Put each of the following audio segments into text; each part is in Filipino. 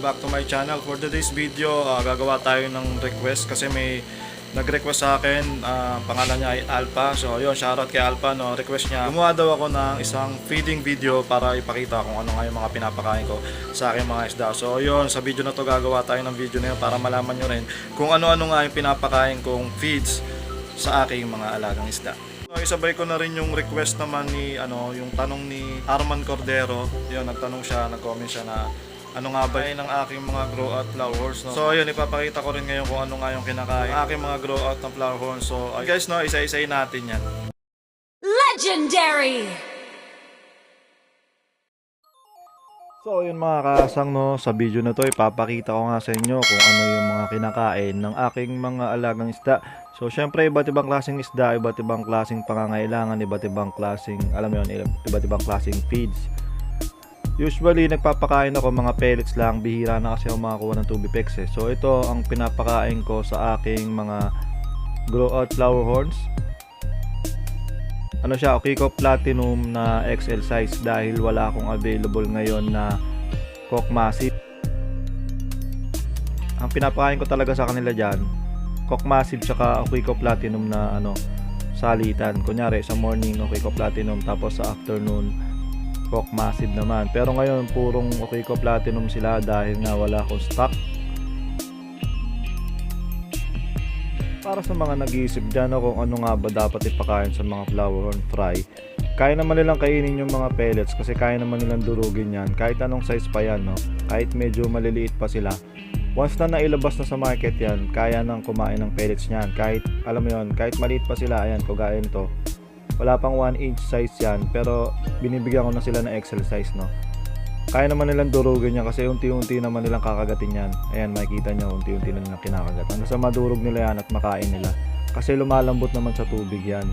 welcome back to my channel. For today's video, gagawa tayo ng request kasi may nag-request sa akin, pangalan niya ay Alpha. So yun, shoutout kay Alpha, no. Request niya, gumawa daw ako ng isang feeding video para ipakita kung ano nga yung mga pinapakain ko sa aking mga isda. So yun, sa video na to gagawa tayo ng video na yun para malaman nyo rin kung ano-ano nga yung pinapakain kong feeds sa aking mga alagang isda. So, isabay ko na rin yung request naman ni yung tanong ni Arman Cordero. Yun, nagtanong siya, nag-comment siya na ano nga ba ng aking mga grow out flower horns, no? So yun, ipapakita ko rin ngayon kung ano nga yung kinakain ng aking mga grow out ng flower horns. So guys, no, isa-isayin natin yan. Legendary! So yun mga kasang, no, sa video na to ipapakita ko nga sa inyo kung ano yung mga kinakain ng aking mga alagang isda. So syempre iba't ibang klaseng isda, iba't ibang klaseng pangangailangan, iba't ibang klaseng, alam mo yun, iba't ibang klaseng feeds. Usually nagpapakain ako mga pellets lang, bihira na kasi ako makakuha ng Tubipex eh. So ito ang pinapakain ko sa aking mga grow out flower horns. Ano siya, Okiko Platinum na XL size dahil wala akong available ngayon na Cock Massive. Ang pinapakain ko talaga sa kanila dyan, Cock Massive tsaka Okiko Platinum na salitan. Kunyari sa morning Okiko Platinum, tapos sa afternoon Cock Massive naman. Pero ngayon purong Okiko Platinum sila dahil nga wala akong stock. Para sa mga nag-iisip dyan kung ano nga ba dapat ipakain sa mga flower horn fry, kaya naman nilang kainin yung mga pellets kasi kaya naman nilang durugin yan kahit anong size pa yan, no? Kahit medyo maliliit pa sila. Once na nailabas na sa market yan, kaya nang kumain ng pellets niyan. Kahit, alam mo yun, kahit maliit pa sila, ayan, kagaya nito. Wala pang 1 inch size yan, pero binibigyan ko na sila ng XL size, no? Kaya naman nilang durugin yan kasi unti-unti naman nilang kakagatin yan. Ayan, makikita nyo, unti-unti na nilang kinakagat. Hanggang sa madurog nila yan at makain nila. Kasi lumalambot naman sa tubig yan.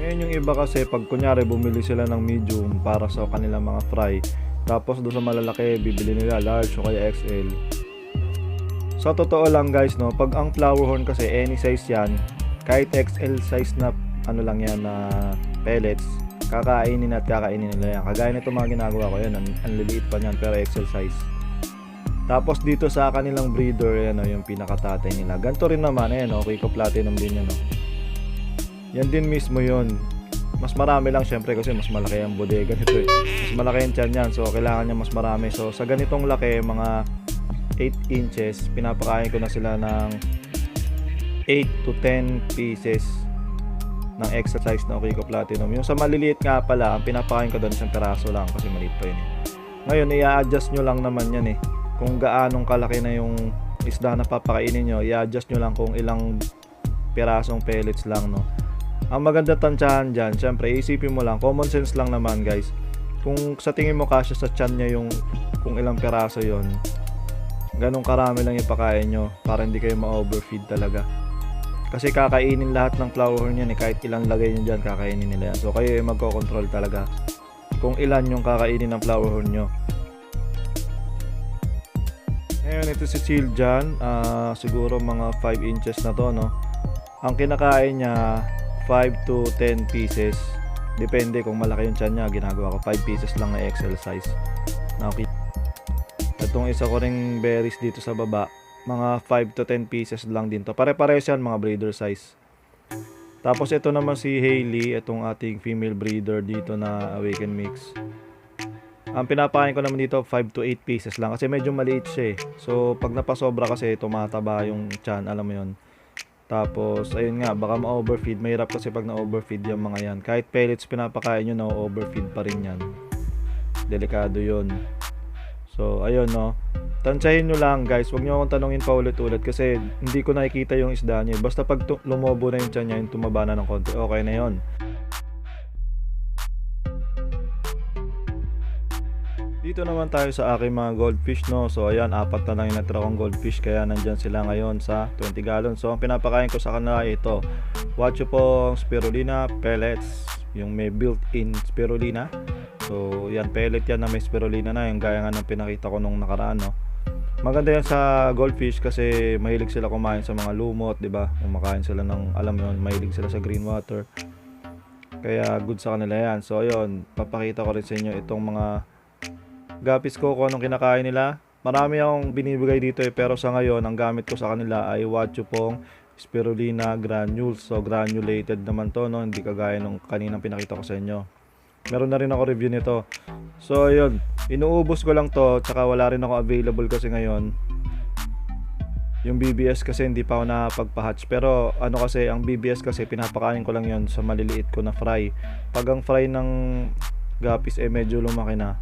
Ngayon yung iba kasi pag kunyari bumili sila ng medium para sa kanilang mga fry, tapos doon sa malalaki bibili nila large o kaya XL. Sa totoo lang guys, no, pag ang flower horn kasi any size yan, kahit XL size na lang yan na pellets, kakainin at kakainin nila yan. Kagaya nito mga ginagawa ko yan, ang liliit pa niyan pero XL size. Tapos dito sa kanilang breeder, yan, yung pinakatatay nila. Ganito rin naman, Okiko Platinum din yan, no. Yan din mismo yun. Mas marami lang syempre kasi mas malaki ang bodega nito eh. Mas malaki yung tiyan yan, so kailangan niya mas marami. So sa ganitong laki, mga 8 inches, pinapakain ko na sila ng 8 to 10 pieces ng extra size na Okiko Platinum. Yung sa maliliit nga pala, ang pinapakain ko doon isang peraso lang kasi maliit pa yun. Ngayon, i-adjust nyo lang naman yan eh. Kung gaanong kalaki na yung isda na papakainin nyo, i-adjust nyo lang kung ilang perasong pellets lang, no. Ang maganda tansyahan dyan, syempre isipin mo lang, common sense lang naman guys. Kung sa tingin mo kasya sa tiyan niya yung kung ilang peraso yon, ganun karami lang ipakain nyo para hindi kayo ma-overfeed talaga. Kasi kakainin lahat ng flower horn yan kahit ilang lagay nyo dyan, kakainin nila yan. So kayo magko-control talaga kung ilan yung kakainin ng flower horn nyo. Ngayon ito si Chill dyan, siguro mga 5 inches na to, no. Ang kinakain niya 5 to 10 pieces, depende kung malaki yung tiyan niya. Ginagawa ko 5 pieces lang na XL size na okay. Itong isa ko ring berries dito sa baba, mga 5 to 10 pieces lang din to. Pare-parehas yan, mga breeder size. Tapos ito naman si Hailey, itong ating female breeder dito na Awaken Mix. Ang pinapakain ko naman dito 5 to 8 pieces lang kasi medyo maliit siya eh. So pag napasobra kasi tumataba yung tiyan, alam mo yun. Tapos ayun nga, baka ma-overfeed. Mahirap kasi pag na-overfeed yung mga yan. Kahit pellets pinapakain nyo, na-overfeed pa rin yan. Delikado yun. So ayun, no. Tansyahin nyo lang guys, huwag nyo akong tanongin pa ulit-ulit kasi hindi ko nakikita yung isda nyo. Basta pag lumobo na yung tiyan niya, yung tumaba na ng konti, okay na yun. Dito naman tayo sa aking mga goldfish, no. So ayan, 4 na lang yung natira kong goldfish kaya nandyan sila ngayon sa 20 gallon. So ang pinapakain ko sa kanila ito, Wacho pong spirulina pellets, yung may built-in spirulina. So yan, pellet yan na may spirulina na, yung gaya nga ng pinakita ko nung nakaraan, no. Maganda yan sa goldfish kasi mahilig sila kumain sa mga lumot, 'di ba? Kumakain sila ng, alam mo yun, mahilig sila sa green water. Kaya good sa kanila yan. So ayun, papakita ko rin sa inyo itong mga guppies ko kung anong kinakain nila. Marami akong binibigay dito pero sa ngayon ang gamit ko sa kanila ay Wachupong Spirulina granules. So granulated naman to, no? Hindi kagaya nung kaninang pinakita ko sa inyo. Meron na rin ako review nito. So ayun, inuubos ko lang to, tsaka wala rin ako available kasi ngayon. Yung BBS kasi hindi pa ako nakapagpa-hatch. Pero ano kasi, ang BBS kasi pinapakain ko lang yon sa maliliit ko na fry. Pag ang fry ng guppies medyo lumaki na,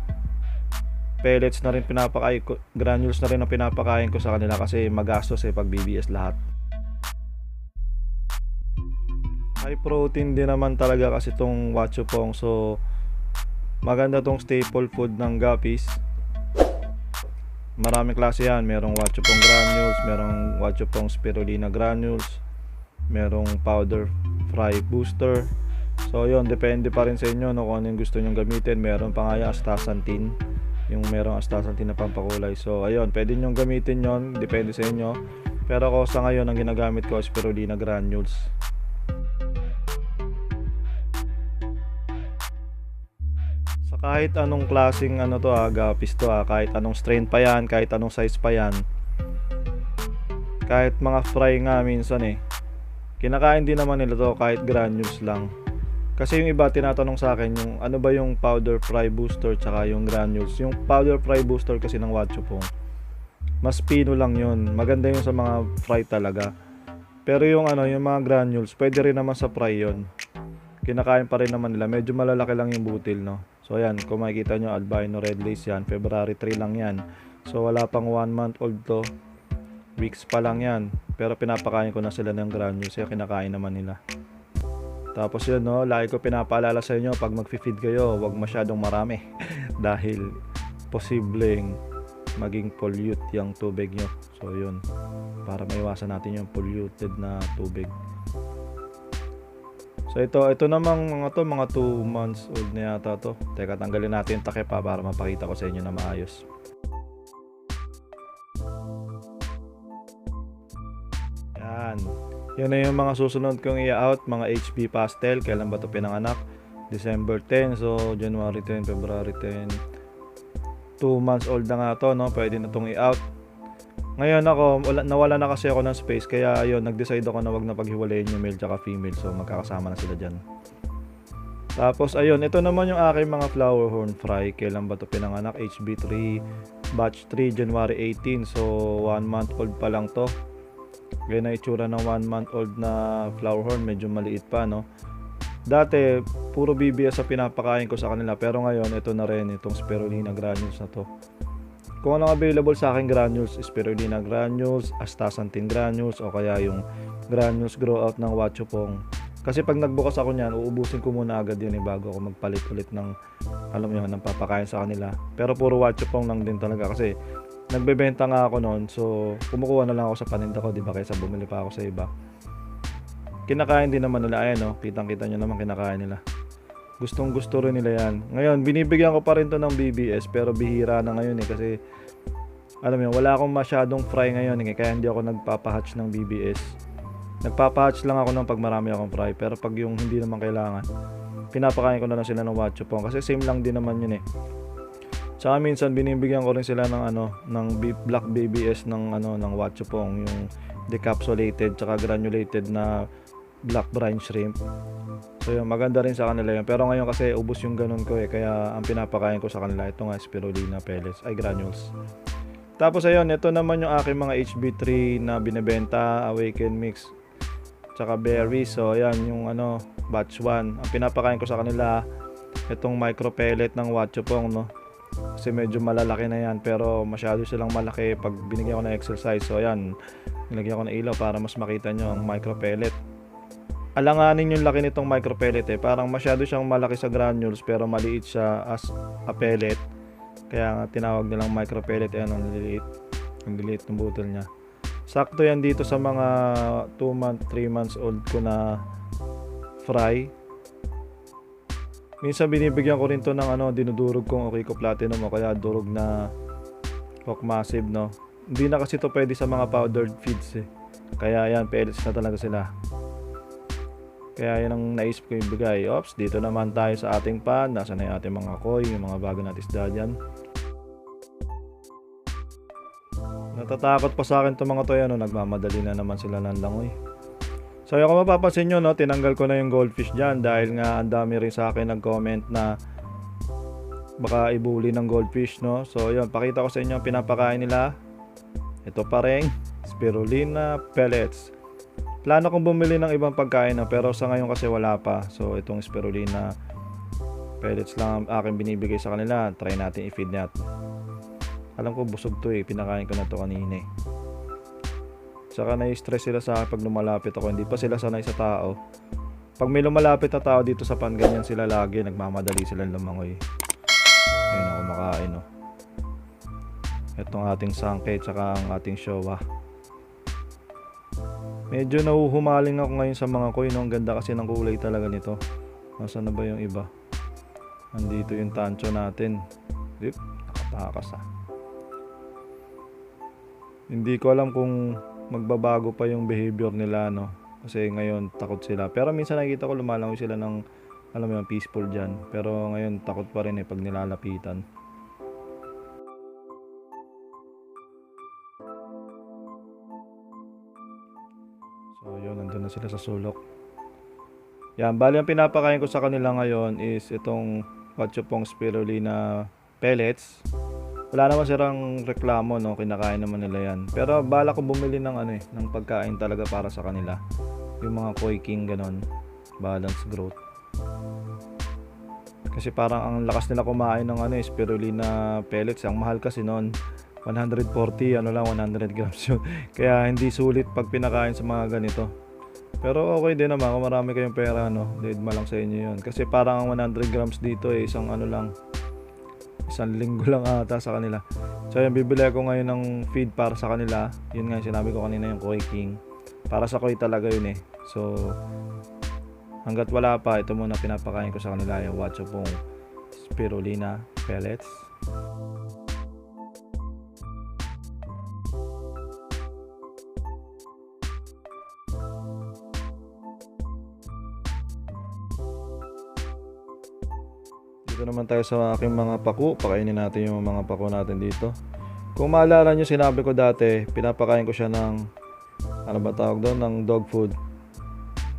pellets na rin pinapakain ko, granules na rin ang pinapakain ko sa kanila kasi magastos pag BBS lahat. High protein din naman talaga kasi tong Wachupong. So maganda tong staple food ng guppies. Maraming klase yan. Merong Wachupong granules, merong Wachupong spirulina granules, merong powder fry booster. So yun, depende pa rin sa inyo, no, kung ano yung gusto nyong gamitin. Meron pa nga yung astaxanthin, yung merong astaxanthin na pampakulay. So ayun, pwede nyong gamitin yon, depende sa inyo. Pero ako sa ngayon ang ginagamit ko spirulina granules. Sa kahit anong klaseng ano to guppies to kahit anong strain pa yan, kahit anong size pa yan, kahit mga fry nga minsan kinakain din naman nila to kahit granules lang. Kasi yung iba tinatanong sa akin yung ano ba yung powder fry booster tsaka yung granules. Yung powder fry booster kasi ng Wachupong, mas pino lang yun. Maganda yun sa mga fry talaga. Pero yung yung mga granules, pwede rin naman sa fry yun. Kinakain pa rin naman nila. Medyo malalaki lang yung butil, no. So ayan, kung makikita nyo, albino red lace yan. February 3 lang yan. So wala pang 1 month old to. Weeks pa lang yan. Pero pinapakain ko na sila ng granules. Kaya kinakain naman nila. Tapos yun, no, lagi ko pinapaalala sa inyo, pag mag-feed kayo, wag masyadong marami. Dahil posibleng maging pollute yung tubig nyo. So yun, para maiwasan natin yung polluted na tubig. So ito namang mga 2 months old na yata to. Teka, tanggalin natin yung takip para mapakita ko sa inyo na maayos. Yan. Yun na yung mga susunod kong i-out, mga HB pastel. Kailan ba to pinanganak? December 10. So January 10, February 10. 2 months old na nga to, no? Pwede na tong i-out. Ngayon nawala na kasi ako ng space, kaya ayun, nag-decide ako na wag na paghiwalayin yung male tsaka female. So magkakasama na sila dyan. Tapos ayun, ito naman yung aking mga flower horn fry. Kailan ba to pinanganak? HB3 batch 3 January 18. So 1 month old pa lang to. Ganyan na itsura ng 1 month old na flower horn. Medyo maliit pa, no. Dati puro BBS sa pinapakain ko sa kanila, pero ngayon ito na rin, itong spirulina granules na to. Kung anong available sa akin granules, spirulina granules, astaxanthin granules, o kaya yung granules grow out ng Wachupong. Kasi pag nagbukas ako niyan, uubusin ko muna agad yun bago ako magpalit ulit ng, alam mo yun, ng papakain sa kanila. Pero puro Wachupong lang din talaga kasi nagbebenta nga ako noon, so kumukuha na lang ako sa paninda ko, di ba, kaysa bumili pa ako sa iba. Kinakain din naman nila, ayan, no, kitang-kita nyo naman kinakain nila. Gustong gusto rin nila yan. Ngayon, binibigyan ko pa rin to ng BBS, pero bihira na ngayon kasi alam mo yun, wala akong masyadong fry ngayon kaya hindi ako nagpapahatch ng BBS. Nagpapahatch lang ako ng pag marami akong fry, pero pag yung hindi naman kailangan, pinapakain ko na lang sila ng Wachupong kasi same lang din naman yun Tsaka minsan binibigyan ko rin sila ng ng black BBS ng ng Wachupong, yung decapsulated tsaka granulated na black brine shrimp. So yun, maganda rin sa kanila yun. Pero ngayon kasi ubos yung ganun ko kaya ang pinapakain ko sa kanila ito nga spirulina pellets, ay granules. Tapos ayun, ito naman yung aking mga HB3 na binebenta, Awaken Mix tsaka berry. So ayan yung batch 1. Ang pinapakain ko sa kanila itong micro pellet ng Wachupong, no. Kasi medyo malalaki na yan, pero masyado silang malaki pag binigyan ko ng exercise. So ayan, nilagyan ko ng ilaw para mas makita nyo ang micro pellet. Alanganin yung laki nitong micro pellet parang masyado siyang malaki sa granules pero maliit siya as a pellet. Kaya nga tinawag nilang micro pellet. Ayan, ang liliit ng bottle niya. Sakto yan dito sa mga 2 months, 3 months old ko na fry. Minsan binibigyan ko rin to ng dinudurog kong Okiko Platinum o kaya durog na Hawk Massive, no. Hindi na kasi to pwede sa mga powdered feeds eh. Kaya yan, pellets na talaga sila. Kaya yan ang naisip ko ibigay. Ops, dito naman tayo sa ating pan. Nasa na yung ating mga koi, yung mga bago natin isda dyan. Natatakot pa sa akin itong mga to yan, no? Nagmamadali na naman sila ng langoy. So yung kung mapapansin nyo, no, tinanggal ko na yung goldfish dyan dahil nga ang dami rin sa akin nag-comment na baka ibuli ng goldfish, no. So yun, pakita ko sa inyo ang pinapakain nila. Ito pa rin, spirulina pellets. Plano kong bumili ng ibang pagkain, no, pero sa ngayon kasi wala pa. So itong spirulina pellets lang ang aking binibigay sa kanila. Try natin i-feed natin. Alam ko busog to eh, pinakain ko na to kanina eh. Saka na-stress sila sa akin pag lumalapit ako, hindi pa sila sanay sa tao. Pag may lumalapit na tao dito sa pan, ganyan sila lagi, nagmamadali silang lumangoy. Ayun ako makain, no. Itong ating sangke tsaka ang ating showa. Medyo nahuhumaling ako ngayon sa mga koi, no. Ang ganda kasi ng kulay talaga nito. Nasaan na ba yung iba? Nandito yung tancho natin. Dip, nakatakas ah. Hindi ko alam kung magbabago pa yung behavior nila, no. Kasi ngayon takot sila. Pero minsan nakikita ko lumalangoy sila ng, alam mo yung peaceful dyan. Pero ngayon takot pa rin eh pag nilalapitan. So yun, nandun na sila sa sulok. Yan, bali ang pinapakain ko sa kanila ngayon is itong patsyopong spirulina pellets. Wala naman silang reklamo, no, kinakain naman nila yan. Pero bala ko bumili ng ano eh, ng pagkain talaga para sa kanila. Yung mga koi king ganon, balance growth. Kasi parang ang lakas nila kumain ng ano eh, spirulina pellets. Ang mahal kasi noon, 140, ano lang, 100 grams yun. Kaya hindi sulit pag pinakain sa mga ganito. Pero okay din naman kung marami kayong pera, no, deadma lang sa inyo yun. Kasi parang ang 100 grams dito eh, isang ano lang, isang linggo lang ata sa kanila. So yun, bibili ako ngayon ng feed para sa kanila. Yun nga yung sinabi ko kanina, yung koi king. Para sa koi talaga yun eh. So hanggat wala pa, ito muna pinapakain ko sa kanila, yung patsyopong spirulina pellets. Dito naman tayo sa aking mga paku. Pakainin natin yung mga paku natin dito. Kung maalala nyo, sinabi ko dati, pinapakain ko siya ng, ano ba tawag doon, ng dog food.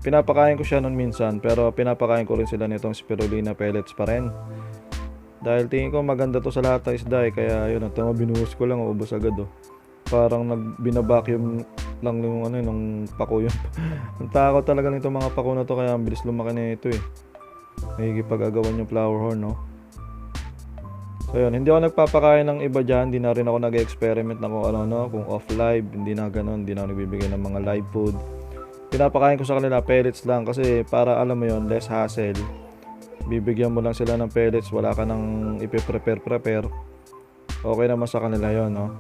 Pinapakain ko siya nun minsan, pero pinapakain ko rin sila nitong spirulina pellets pa rin. Dahil tingin ko maganda to sa lahat ng isda eh, kaya yun, ito binuhos ko lang, ubos agad oh. Parang binabacuum lang yung ano, yung paku yun. Ang takot talaga nito mga paku na to, kaya ang bilis lumaki na ito eh. Nakikipag-agawan yung flower horn, no? So yun, hindi ako nagpapakain ng iba dyan. Hindi na rin ako nag-experiment na kung ano, kung off-live. Hindi na ganun, hindi na ako nagbibigay ng mga live food. Pinapakain ko sa kanila pellets lang kasi para alam mo yun, less hassle. Bibigyan mo lang sila ng pellets, wala ka nang ipe-prepare. Okay naman sa kanila yon, no?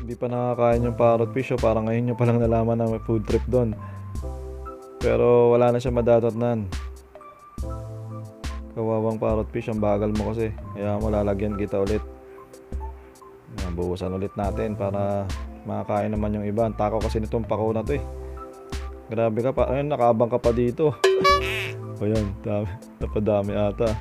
Hindi pa nakakain yung parrotfish, o parang ngayon nyo palang nalaman na may food trip doon. Pero wala na siya madadatnan. Kawawang parrotfish, ang bagal mo kasi. Kaya malalagyan kita ulit. Buhusan ulit natin para makakain naman yung iba. Ang takaw kasi nitong pako na to eh. Grabe ka pa, ayun, nakaabang ka pa dito. O yan, napadami ata.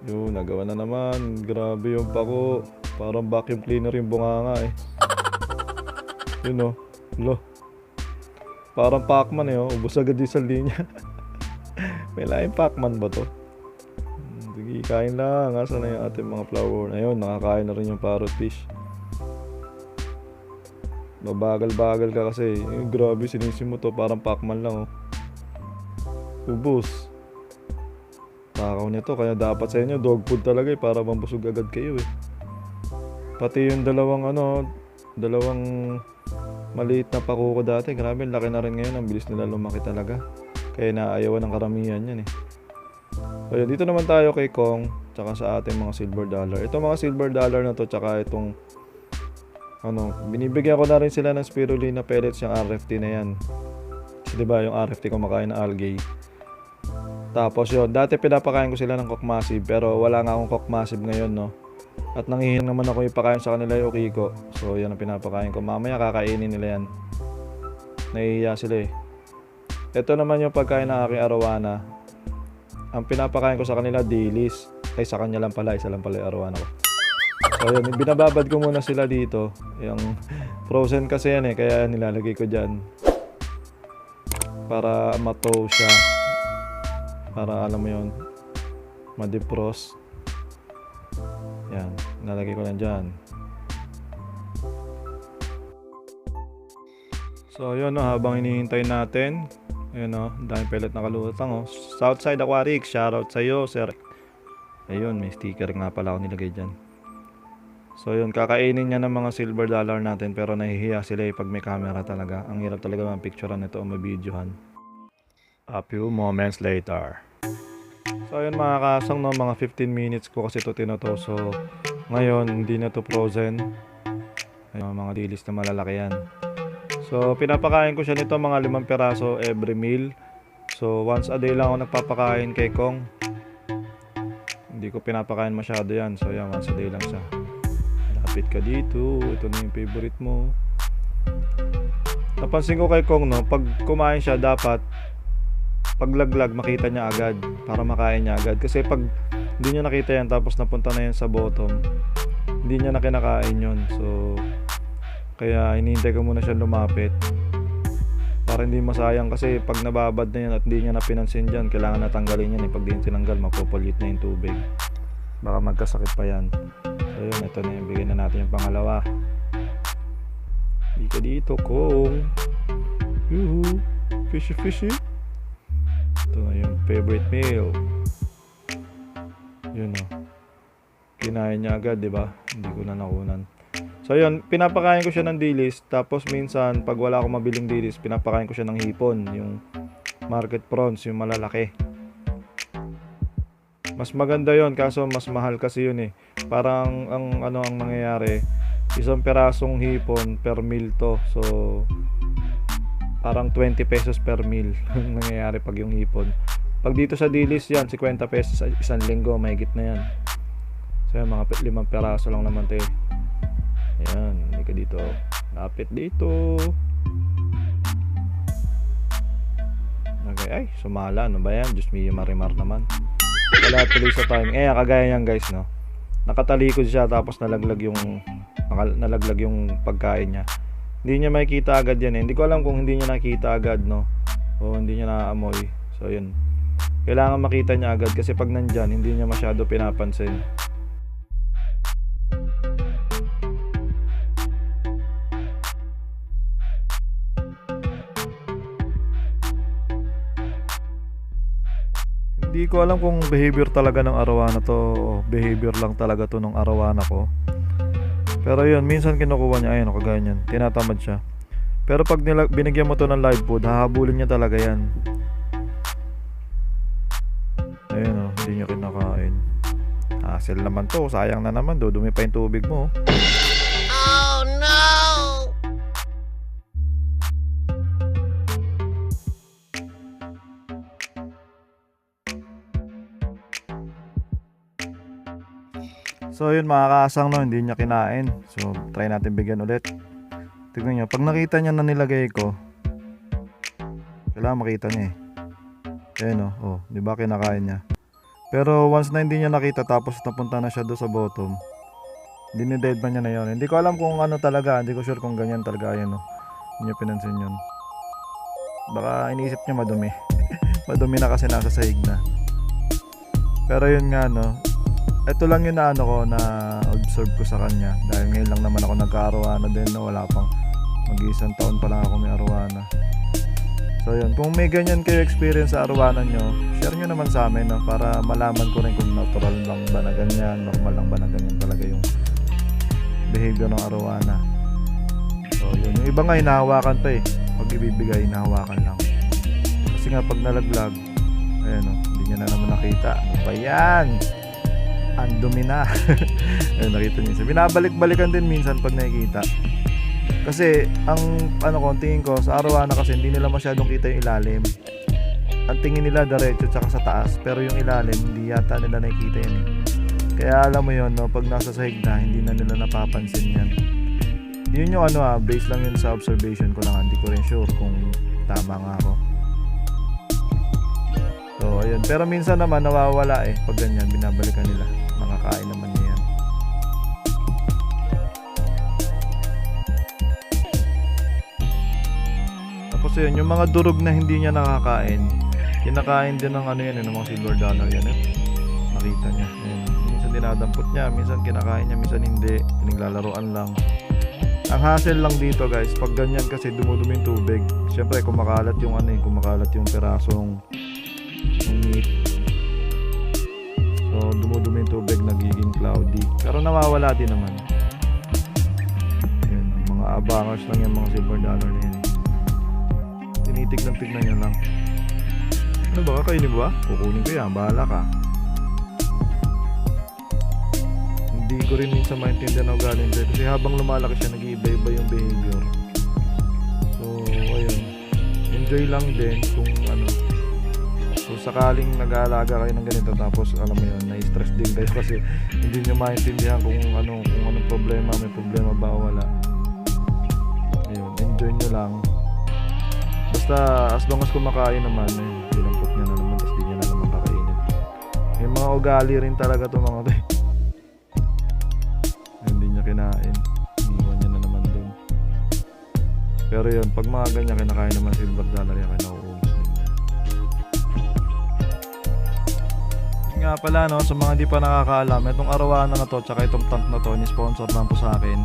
Yun, nagawa na naman. Grabe yung pako. Parang vacuum cleaner yung bunganga eh. Yun oh. Lo. Parang Pacman eh oh. Ubus agad yung sa linya. May laing Pacman ba to? Sige, kain lang. Asa na yung ating mga flower? Ayun, nakakain na rin yung parrotfish. Mabagal-bagal ka kasi. Grabe, sinisim mo to. Parang Pacman lang oh. Ubus. Takaw nito. Kaya dapat sa inyo dog food talaga eh. Para mambusog agad kayo eh. Pati yung dalawang maliit na paku ko dati, grabe, laki na rin ngayon, ang bilis nila lumaki talaga. Kaya naayawan ng karamihan yan eh. So yun, dito naman tayo kay Kong, tsaka sa ating mga silver dollar. Itong mga silver dollar na to, tsaka itong Binibigyan ko na rin sila ng spirulina pellets, yung RFT na yan. So, diba yung RFT kumakain ng algae. Tapos yun, dati pinapakain ko sila ng cock massive, pero wala nga akong cock massive ngayon, no. At nangihinang naman ako ipakain sa kanila yung Kiko. So yan ang pinapakain ko. Mamaya kakainin nila yan. Nahihiya sila eh. Ito naman yung pagkain ng aking arowana. Ang pinapakain ko sa kanila dilis. Ay, sa kanya lang pala, isa lang pala yung arowana ko. So yun, binababad ko muna sila dito. Yung frozen kasi yan eh, kaya nilalagay ko dyan. Para matow siya. Para alam mo yun, ma-defrost. Yan, nalagay ko lang dyan. So yun, habang hinihintay natin, ayun daming pellet na kalutang Southside Aquaric, shoutout sa iyo, sir. Ayun, may sticker nga pala ako nilagay dyan. So yun, kakainin niya ng mga silver dollar natin, pero nahihiya sila pag may camera talaga. Ang hirap talaga mapicturean ito o mabidyohan. A few moments later. So ayun mga kasang, mga 15 minutes ko kasi ito tinotoso. Ngayon hindi na to frozen. Ayun, mga dilis na malalaki yan. So pinapakain ko siya nito mga 5 piraso every meal. So once a day lang ako nagpapakain kay Kong. Hindi ko pinapakain masyado yan. So yan, once a day lang siya. Lapit ka dito, ito na yung favorite mo. Napansin ko kay Kong, pag kumain siya dapat paglaglag makita niya agad para makain niya agad, kasi pag hindi niya nakita yan tapos napunta na yan sa bottom, hindi niya na kinakain yun. So kaya hinihintay ko muna siya lumapit para hindi masayang, kasi pag nababad na yan at hindi niya na pinansin dyan, kailangan na tanggalin yan pag di yan tinanggal mapopollute na yung tubig, baka magkasakit pa yan. So yun, ito na yung bigyan na natin yung pangalawa. Di ka dito Kong. Yuhu, fishy fishy. Ito na yung favorite meal. Yun kinain niya agad, diba? Hindi ko na nakunan. So yun, pinapakain ko siya ng dilis. Tapos minsan pag wala akong mabiling dilis, pinapakain ko siya ng hipon, yung market prawns, yung malalaki. Mas maganda yon, kaso mas mahal kasi yun Parang ang mangyayari, isang perasong hipon per meal to. So parang 20 pesos per meal nangyayari pag yung hipon. Pag dito sa dilis yan, 50 pesos sa isang linggo, mahigit na yan. So yan, mga 5 peraso lang naman tayo. Ayan, hindi ka dito. Lapit dito. Okay, ay, sumala. Ano ba yan? Diyos me, marimar naman. Wala tuloy sa time. Kagaya yan guys, nakatalikod siya tapos nalaglag yung pagkain niya. Hindi niya makikita agad yan Hindi ko alam kung hindi niya nakita agad o hindi niya naaamoy. So yun, kailangan makita niya agad, kasi pag nandyan hindi niya masyado pinapansin. Hindi ko alam kung behavior talaga ng arowana to o behavior lang talaga to ng arowana ko. Pero yun, minsan kinukuha niya, ayun, kagaya niyan, tinatamad siya. Pero pag binigyan mo to ng live food, hahabulin niya talaga yan. Ayun hindi niya kinakain. Hassle naman to, sayang na naman, dumi pa yung tubig mo. Oh no! So yun mga kaasang, hindi niya kinain. So try natin bigyan ulit. Tignan niyo, pag nakita niya na nilagay ko, kailangan makita niya Ayan di ba kinakain niya. Pero once na hindi niya nakita tapos napunta na siya doon sa bottom, dinideadman niya na yun. Hindi ko alam kung ano talaga, hindi ko sure kung ganyan talaga yun Hindi niya pinansin yun. Baka iniisip niya madumi. Madumi na kasi nasa sahig na. Pero yun nga ito lang yung na observe ko sa kanya, dahil ngayon lang naman ako nagka-arowana din wala pang mag-isang taon pa lang ako may arowana. So yun, kung may ganyan kayo experience sa arowana nyo, share nyo naman sa amin para malaman ko rin kung natural lang ba na ganyan, normal lang ba na ganyan talaga yung behavior ng arowana. So yun, yung iba nga hinahawakan pa pag ibibigay hinahawakan lang, kasi nga pag nalaglag, ayun hindi niya na naman nakita. Ano ba yan? Ang dumi na. Ayun, nakita niyo. Binabalik-balikan din minsan pag nakikita. Kasi ang tingin ko sa arawana kasi hindi nila masyadong kita yung ilalim. Ang tingin nila diretso tsaka sa taas, pero yung ilalim hindi yata nila nakikita yan eh. Kaya alam mo yon, no, pag nasa sahig na hindi na nila napapansin yan. Yun yung base lang yun sa observation ko lang, hindi ko rin sure kung tama nga ako. So ayun, pero minsan naman nawawala eh pag ganyan, binabalikan nila. Nakakain naman niya yan. Tapos yun, yung mga durog na hindi niya nakakain, kinakain din ng ng mga silver dollar yan eh. Nakita niya. Ayun. Minsan dinadampot niya, minsan kinakain niya, minsan hindi. Pinaglalaroan lang. Ang hassle lang dito guys, pag ganyan kasi dumudumi yung tubig. Siyempre kumakalat yung kumakalat yung perasong meat. So dumudumi yung tubig, nagiging cloudy. Pero nawawala din naman. Ayun, mga abangers lang yung mga silver dollar na yan. Tinitignan niya lang. Ano ba, kakainin mo ba? Kukunin ko yan, bahala ka. Hindi ko rin minsan maintindihan ang galing siya kasi habang lumalaki siya nag-iiba-iba yung behavior. So ayun, enjoy lang din kung so sakaling nag-aalaga kayo ng ganito tapos alam mo yun, na-stress din kayo kasi hindi nyo maintindihan kung anong problema, may problema ba o wala. Ayun, enjoy nyo lang. Basta as long as kumakain naman dinampot niya na naman tapos di niya na naman kakainin. May mga ugali rin talaga itong mga hindi niya kinain, iniwan niya na naman dun. Pero yun, pag mga ganyan kinakain naman silver dollar yan, kinauubos din. Yun nga pala no, sa mga di pa nakakaalam, itong arawana na to tsaka itong tank na to, ni-sponsor lang to sa akin.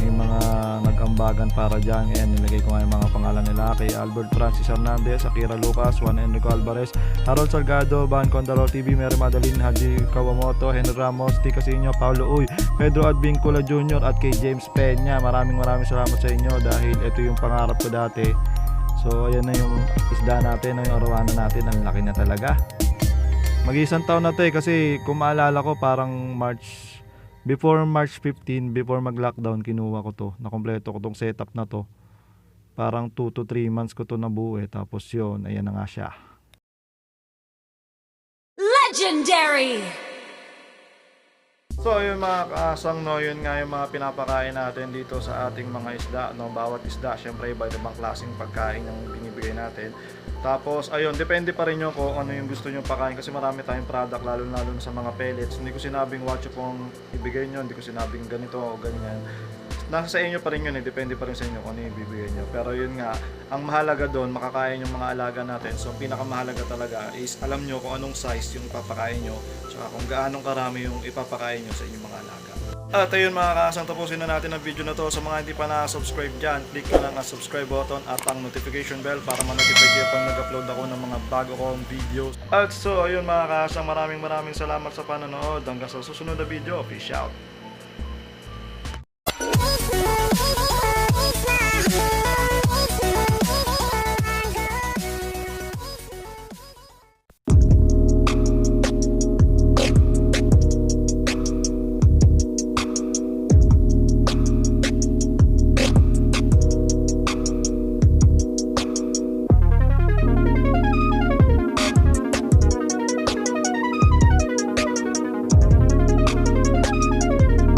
May mga nag-ambagan para dyan. Ayan, nilagay ko nga yung mga pangalan nila kay Albert Francis Hernandez, Akira Lucas, Juan Enrico Alvarez, Harold Salgado, Van Condaro TV, Mary Madeline, Haji Kawamoto, Henry Ramos, T. Casino, Paulo Uy, Pedro Advincula Jr. at kay James Peña. Maraming salamat sa inyo dahil ito yung pangarap ko dati. So ayan na yung isda natin, yung arawana natin, ang laki na talaga. Mag-isang taon na to kasi kung maalala ko parang before March 15, before mag-lockdown, kinuha ko to. Nakompleto ko tong setup na to. Parang 2 to 3 months ko to nabuo Tapos yun, ayan na nga siya. Legendary! So yun mga kaasang, no, yun nga yung mga pinapakain natin dito sa ating mga isda. No? Bawat isda, syempre iba-ibang klaseng pagkain yung binibigay natin. Tapos ayun, depende pa rin nyo kung ano yung gusto nyo pakain kasi marami tayong product lalo sa mga pellets. Hindi ko sinabing watch pong ibigay nyo, hindi ko sinabing ganito o ganyan. Nasa sa inyo pa rin yun depende pa rin sa inyo kung ano yung ibibigay nyo. Pero yun nga, ang mahalaga doon, makakain yung mga alaga natin. So ang pinakamahalaga talaga is alam nyo kung anong size yung ipapakain nyo, tsaka kung gaanong karami yung ipapakain nyo sa inyong mga alaga. At ayun mga kaasang, tapusin na natin ang video na to. Sa mga hindi pa na-subscribe dyan, click nyo lang ang subscribe button at ang notification bell para ma-notify kayo pag nag-upload ako ng mga bago kong videos. At so ayun mga kaasang, maraming salamat sa panonood. Hanggang sa susunod na video, peace out!